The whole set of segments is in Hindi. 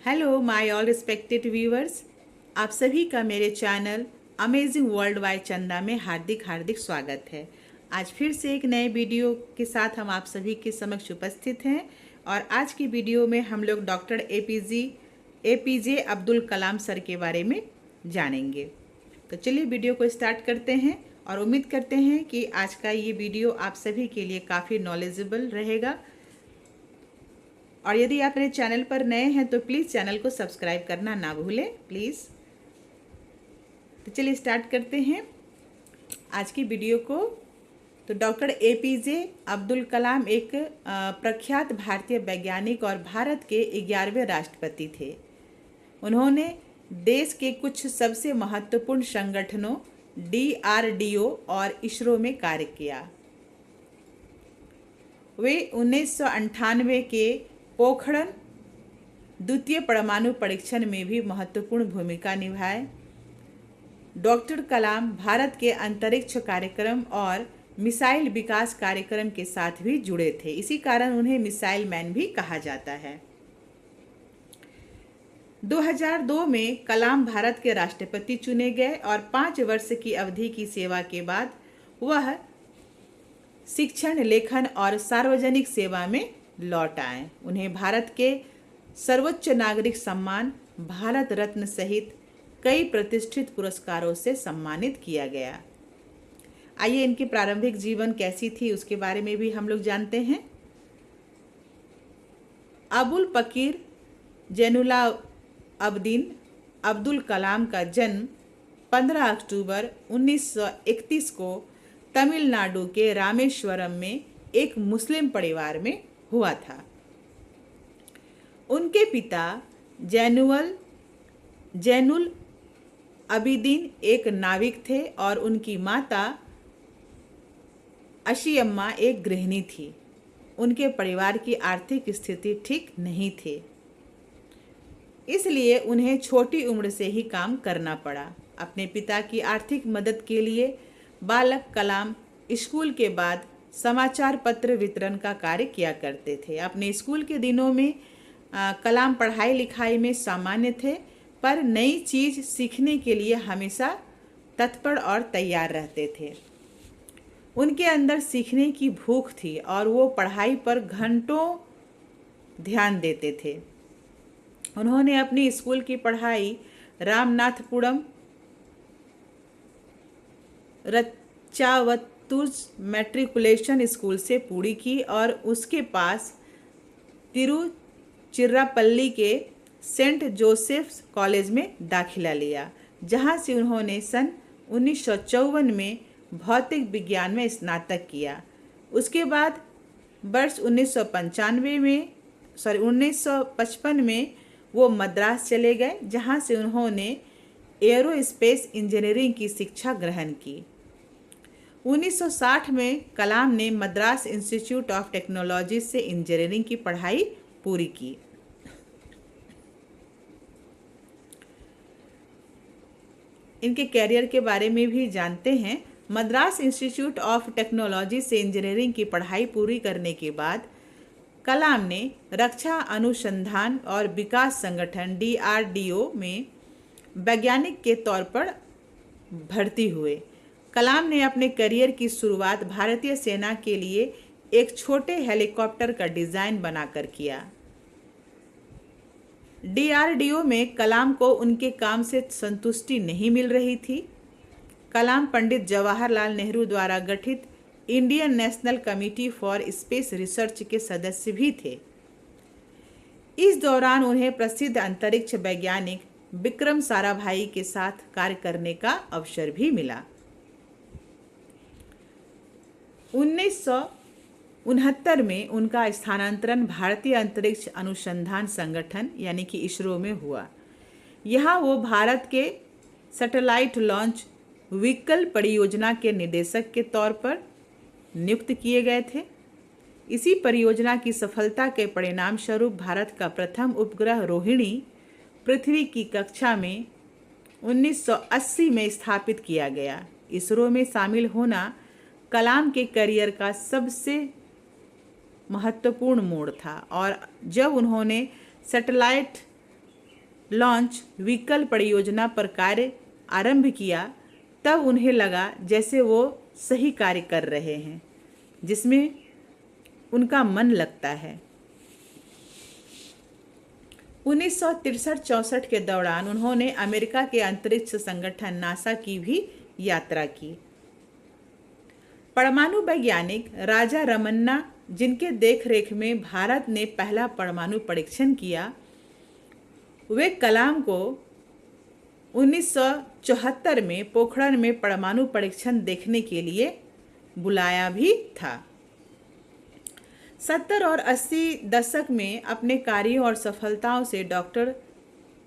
Hello my all respected viewers, आप सभी का मेरे चैनल अमेजिंग वर्ल्ड बाय चंदा में हार्दिक हार्दिक स्वागत है। आज फिर से एक नए वीडियो के साथ हम आप सभी के समक्ष उपस्थित हैं और आज की वीडियो में हम लोग doctor APJ Abdul Kalam sir के बारे में जानेंगे। तो चलिए वीडियो को स्टार्ट करते हैं और उम्मीद करते हैं कि आज का ये वीडियो आप सभी के लिए काफ़ी नॉलेजेबल रहेगा। और यदि आप मेरे चैनल पर नए हैं तो प्लीज़ चैनल को सब्सक्राइब करना ना भूलें प्लीज़। तो चलिए स्टार्ट करते हैं आज की वीडियो को। तो डॉक्टर एपीजे अब्दुल कलाम एक प्रख्यात भारतीय वैज्ञानिक और भारत के 11वें राष्ट्रपति थे। उन्होंने देश के कुछ सबसे महत्वपूर्ण संगठनों DRDO और इसरो में कार्य किया। वे 1998 के पोखरण द्वितीय परमाणु परीक्षण में भी महत्वपूर्ण भूमिका निभाए। डॉक्टर कलाम भारत के अंतरिक्ष कार्यक्रम और मिसाइल विकास कार्यक्रम के साथ भी जुड़े थे, इसी कारण उन्हें मिसाइल मैन भी कहा जाता है। 2002 में कलाम भारत के राष्ट्रपति चुने गए और 5 वर्ष की अवधि की सेवा के बाद वह शिक्षण, लेखन और सार्वजनिक सेवा में लौट आए। उन्हें भारत के सर्वोच्च नागरिक सम्मान भारत रत्न सहित कई प्रतिष्ठित पुरस्कारों से सम्मानित किया गया। आइए इनकी प्रारंभिक जीवन कैसी थी उसके बारे में भी हम लोग जानते हैं। अबुल पकीर जैनुला अब्दीन अब्दुल कलाम का जन्म 15 अक्टूबर 1931 को तमिलनाडु के रामेश्वरम में एक मुस्लिम परिवार में हुआ था। उनके पिता जैनुल अबिदीन एक नाविक थे और उनकी माता अशियम्मा एक गृहिणी थी। उनके परिवार की आर्थिक स्थिति ठीक नहीं थी, इसलिए उन्हें छोटी उम्र से ही काम करना पड़ा। अपने पिता की आर्थिक मदद के लिए बालक कलाम स्कूल के बाद समाचार पत्र वितरण का कार्य किया करते थे। अपने स्कूल के दिनों में कलाम पढ़ाई लिखाई में सामान्य थे, पर नई चीज़ सीखने के लिए हमेशा तत्पर और तैयार रहते थे। उनके अंदर सीखने की भूख थी और वो पढ़ाई पर घंटों ध्यान देते थे। उन्होंने अपनी स्कूल की पढ़ाई रामनाथपुरम रच्चावत्तुर मैट्रिकुलेशन स्कूल से पूरी की और उसके पास तिरुचिरापल्ली के सेंट जोसेफ्स कॉलेज में दाखिला लिया, जहां से उन्होंने सन 1954 में भौतिक विज्ञान में स्नातक किया। उसके बाद वर्ष 1955 में वो मद्रास चले गए, जहां से उन्होंने एरोस्पेस इंजीनियरिंग की शिक्षा ग्रहण की। 1960 में कलाम ने मद्रास इंस्टीट्यूट ऑफ टेक्नोलॉजी से इंजीनियरिंग की पढ़ाई पूरी की। इनके कैरियर के बारे में भी जानते हैं। मद्रास इंस्टीट्यूट ऑफ टेक्नोलॉजी से इंजीनियरिंग की पढ़ाई पूरी करने के बाद कलाम ने रक्षा अनुसंधान और विकास संगठन DRDO में वैज्ञानिक के तौर पर भर्ती हुए। कलाम ने अपने करियर की शुरुआत भारतीय सेना के लिए एक छोटे हेलीकॉप्टर का डिज़ाइन बनाकर किया। DRDO में कलाम को उनके काम से संतुष्टि नहीं मिल रही थी। कलाम पंडित जवाहरलाल नेहरू द्वारा गठित Indian national committee for space research के सदस्य भी थे। इस दौरान उन्हें प्रसिद्ध अंतरिक्ष वैज्ञानिक विक्रम साराभाई के साथ कार्य करने का अवसर भी मिला। 1969 में उनका स्थानांतरण भारतीय अंतरिक्ष अनुसंधान संगठन यानी कि इसरो में हुआ। यहाँ वो भारत के सैटेलाइट लॉन्च व्हीकल परियोजना के निदेशक के तौर पर नियुक्त किए गए थे। इसी परियोजना की सफलता के परिणाम स्वरूप भारत का प्रथम उपग्रह रोहिणी पृथ्वी की कक्षा में 1980 में स्थापित किया गया। इसरो में शामिल होना कलाम के करियर का सबसे महत्वपूर्ण मोड़ था और जब उन्होंने सैटेलाइट लॉन्च व्हीकल परियोजना पर कार्य आरंभ किया, तब उन्हें लगा जैसे वो सही कार्य कर रहे हैं, जिसमें उनका मन लगता है। 1963-64 के दौरान उन्होंने अमेरिका के अंतरिक्ष संगठन नासा की भी यात्रा की। परमाणु वैज्ञानिक राजा रमन्ना, जिनके देखरेख में भारत ने पहला परमाणु परीक्षण किया, वे कलाम को 1974 में पोखरण में परमाणु परीक्षण देखने के लिए बुलाया भी था। 70 और 80 दशक में अपने कार्यों और सफलताओं से डॉक्टर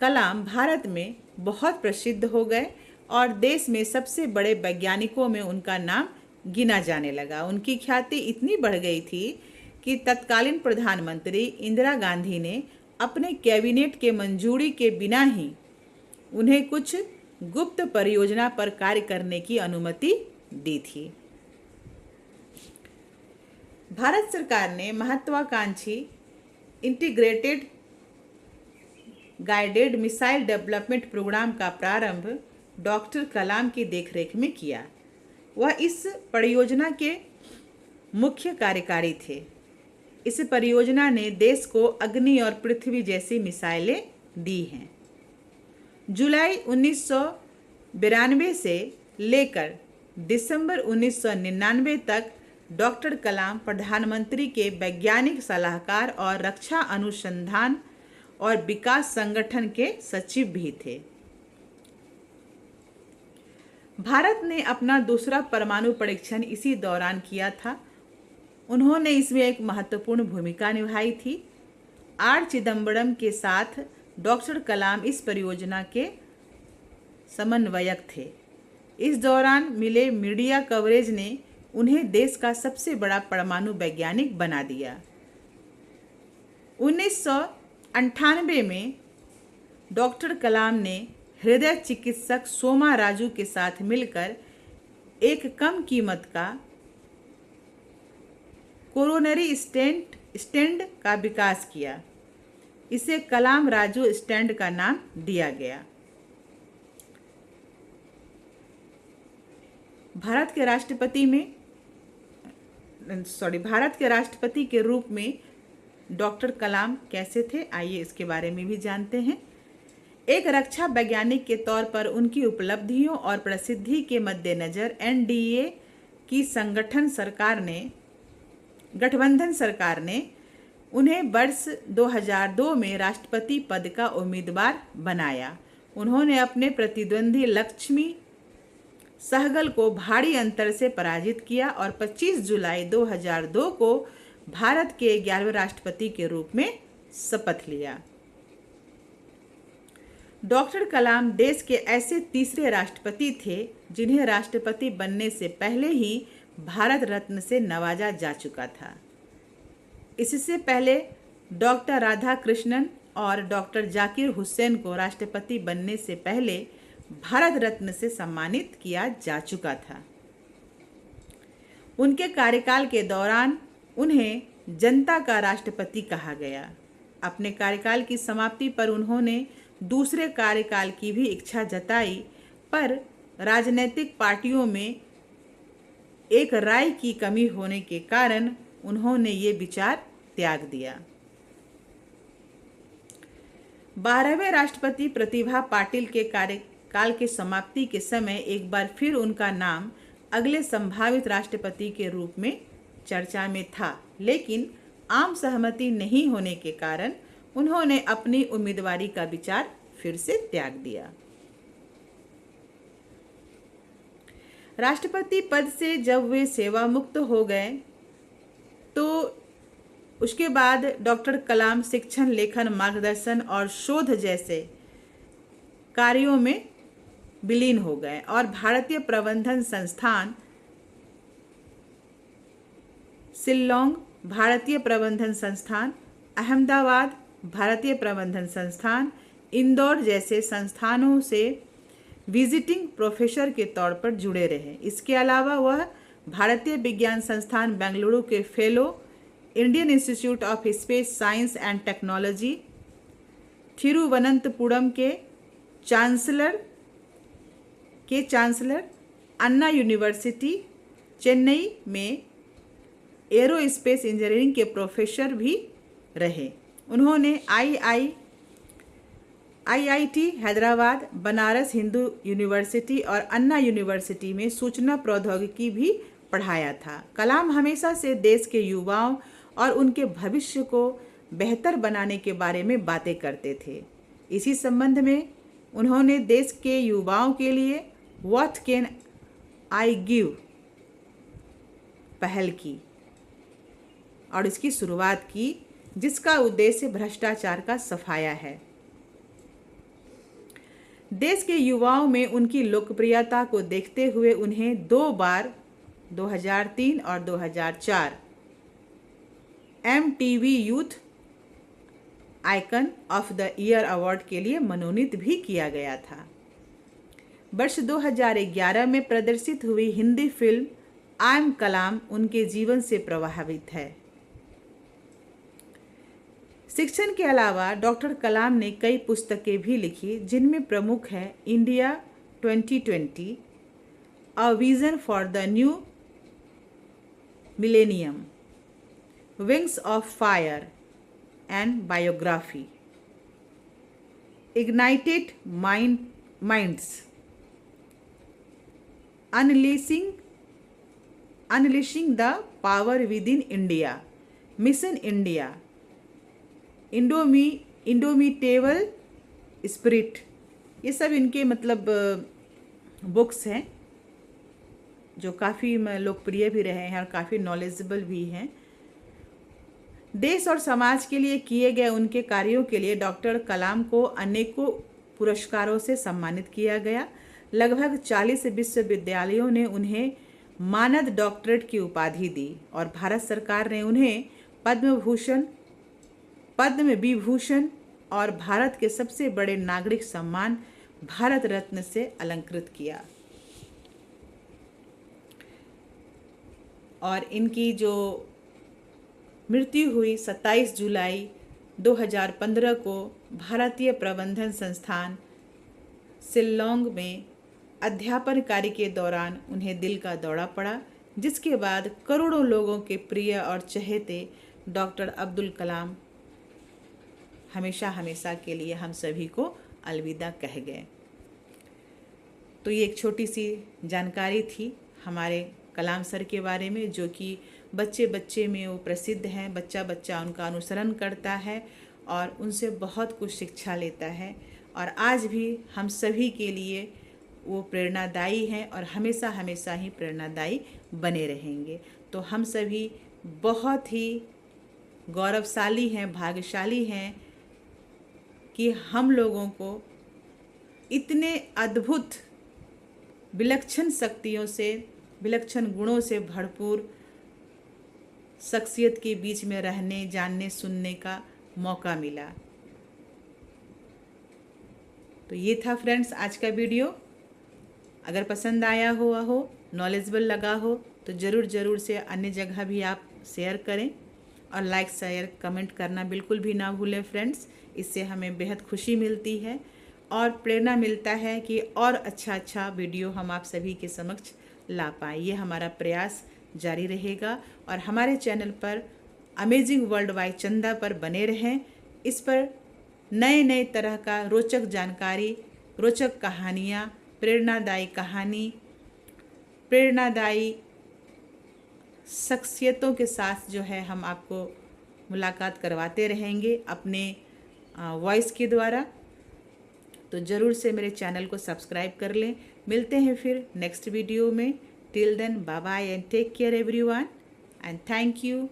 कलाम भारत में बहुत प्रसिद्ध हो गए और देश में सबसे बड़े वैज्ञानिकों में उनका नाम गिना जाने लगा। उनकी ख्याति इतनी बढ़ गई थी कि तत्कालीन प्रधानमंत्री इंदिरा गांधी ने अपने कैबिनेट के मंजूरी के बिना ही उन्हें कुछ गुप्त परियोजना पर कार्य करने की अनुमति दी थी। भारत सरकार ने महत्वाकांक्षी integrated guided missile development programme का प्रारंभ डॉक्टर कलाम की देखरेख में किया। वह इस परियोजना के मुख्य कार्यकारी थे। इस परियोजना ने देश को अग्नि और पृथ्वी जैसी मिसाइलें दी हैं। जुलाई 1992 से लेकर दिसंबर 1999 तक डॉक्टर कलाम प्रधानमंत्री के वैज्ञानिक सलाहकार और रक्षा अनुसंधान और विकास संगठन के सचिव भी थे। भारत ने अपना दूसरा परमाणु परीक्षण इसी दौरान किया था। उन्होंने इसमें एक महत्वपूर्ण भूमिका निभाई थी। आर चिदम्बरम के साथ डॉक्टर कलाम इस परियोजना के समन्वयक थे। इस दौरान मिले मीडिया कवरेज ने उन्हें देश का सबसे बड़ा परमाणु वैज्ञानिक बना दिया। 1998 में डॉक्टर कलाम ने हृदय चिकित्सक सोमा राजू के साथ मिलकर एक कम कीमत का कोरोनरी स्टेंट का विकास किया। इसे कलाम राजू स्टेंट का नाम दिया गया। भारत के राष्ट्रपति के रूप में डॉक्टर कलाम कैसे थे, आइए इसके बारे में भी जानते हैं। एक रक्षा वैज्ञानिक के तौर पर उनकी उपलब्धियों और प्रसिद्धि के मद्देनज़र एनडीए की गठबंधन सरकार ने उन्हें वर्ष 2002 में राष्ट्रपति पद का उम्मीदवार बनाया। उन्होंने अपने प्रतिद्वंदी लक्ष्मी सहगल को भारी अंतर से पराजित किया और 25 जुलाई 2002 को भारत के 11वें राष्ट्रपति के रूप में शपथ लिया। डॉक्टर कलाम देश के ऐसे तीसरे राष्ट्रपति थे जिन्हें राष्ट्रपति बनने से पहले ही भारत रत्न से नवाजा जा चुका था। इससे पहले डॉक्टर राधाकृष्णन और डॉक्टर जाकिर हुसैन को राष्ट्रपति बनने से पहले भारत रत्न से सम्मानित किया जा चुका था। उनके कार्यकाल के दौरान उन्हें जनता का राष्ट्रपति कहा गया। अपने कार्यकाल की समाप्ति पर उन्होंने दूसरे कार्यकाल की भी इच्छा जताई, पर राजनीतिक पार्टियों में एक राय की कमी होने के कारण उन्होंने ये विचार त्याग दिया। 12वें राष्ट्रपति प्रतिभा पाटिल के कार्यकाल की समाप्ति के समय एक बार फिर उनका नाम अगले संभावित राष्ट्रपति के रूप में चर्चा में था, लेकिन आम सहमति नहीं होने के कारण उन्होंने अपनी उम्मीदवारी का विचार फिर से त्याग दिया। राष्ट्रपति पद से जब वे सेवा मुक्त हो गए तो उसके बाद डॉक्टर कलाम शिक्षण, लेखन, मार्गदर्शन और शोध जैसे कार्यों में विलीन हो गए और भारतीय प्रबंधन संस्थान शिल्लोंग भारतीय प्रबंधन संस्थान, अहमदाबाद भारतीय प्रबंधन संस्थान, इंदौर जैसे संस्थानों से विजिटिंग प्रोफेसर के तौर पर जुड़े रहे। इसके अलावा वह भारतीय विज्ञान संस्थान बेंगलुरु के fellow, Indian institute of space science and technology, Thiruvananthapuram के चांसलर, अन्ना यूनिवर्सिटी चेन्नई में एरोस्पेस इंजीनियरिंग के प्रोफेसर भी रहे। उन्होंने आईआईटी हैदराबाद, बनारस हिंदू यूनिवर्सिटी और अन्ना यूनिवर्सिटी में सूचना प्रौद्योगिकी भी पढ़ाया था। कलाम हमेशा से देश के युवाओं और उनके भविष्य को बेहतर बनाने के बारे में बातें करते थे। इसी संबंध में उन्होंने देश के युवाओं के लिए व्हाट कैन आई गिव पहल की और इसकी शुरुआत की, जिसका उद्देश्य भ्रष्टाचार का सफाया है। देश के युवाओं में उनकी लोकप्रियता को देखते हुए उन्हें 2 बार 2003 और 2004 MTV youth icon of the year award के लिए मनोनीत भी किया गया था। वर्ष 2011 में प्रदर्शित हुई हिंदी फिल्म आई एम कलाम उनके जीवन से प्रभावित है। शिक्षण के अलावा डॉक्टर कलाम ने कई पुस्तकें भी लिखी, जिनमें प्रमुख है India 2020, a vision for the new millennium, wings of fire and biography, ignited minds, unleashing the power with in India, mission India, indomitable spirit. ये सब इनके मतलब बुक्स हैं जो काफ़ी लोकप्रिय भी रहे हैं और काफ़ी नॉलेजेबल भी हैं। देश और समाज के लिए किए गए उनके कार्यों के लिए डॉक्टर कलाम को अनेकों पुरस्कारों से सम्मानित किया गया। लगभग 40 विश्वविद्यालयों ने उन्हें मानद डॉक्टरेट की उपाधि दी और भारत सरकार ने उन्हें पद्म विभूषण और भारत के सबसे बड़े नागरिक सम्मान भारत रत्न से अलंकृत किया। और इनकी जो मृत्यु हुई 27 जुलाई 2015 को भारतीय प्रबंधन संस्थान शिल्लोंग में अध्यापन कार्य के दौरान उन्हें दिल का दौरा पड़ा, जिसके बाद करोड़ों लोगों के प्रिय और चहेते डॉक्टर अब्दुल कलाम हमेशा के लिए हम सभी को अलविदा कह गए। तो ये एक छोटी सी जानकारी थी हमारे कलाम सर के बारे में, जो कि बच्चे बच्चे में वो प्रसिद्ध हैं। बच्चा बच्चा उनका अनुसरण करता है और उनसे बहुत कुछ शिक्षा लेता है और आज भी हम सभी के लिए वो प्रेरणादायी हैं और हमेशा ही प्रेरणादायी बने रहेंगे। तो हम सभी बहुत ही गौरवशाली हैं, भाग्यशाली हैं कि हम लोगों को इतने अद्भुत विलक्षण शक्तियों से, विलक्षण गुणों से भरपूर शख्सियत के बीच में रहने, जानने, सुनने का मौका मिला। तो ये था फ्रेंड्स आज का वीडियो। अगर पसंद आया हुआ हो, नॉलेजेबल लगा हो तो ज़रूर से अन्य जगह भी आप शेयर करें और लाइक, शेयर, कमेंट करना बिल्कुल भी ना भूलें फ्रेंड्स। इससे हमें बेहद खुशी मिलती है और प्रेरणा मिलता है कि और अच्छा वीडियो हम आप सभी के समक्ष ला पाएँ। ये हमारा प्रयास जारी रहेगा और हमारे चैनल पर अमेजिंग वर्ल्ड वाइड चंदा पर बने रहें। इस पर नए तरह का रोचक जानकारी, रोचक कहानियाँ, प्रेरणादायी कहानी, प्रेरणादायी शख्सियतों के साथ जो है हम आपको मुलाकात करवाते रहेंगे अपने वॉइस के द्वारा। तो ज़रूर से मेरे चैनल को सब्सक्राइब कर लें। मिलते हैं फिर नेक्स्ट वीडियो में। Till then bye bye and take care everyone and thank you.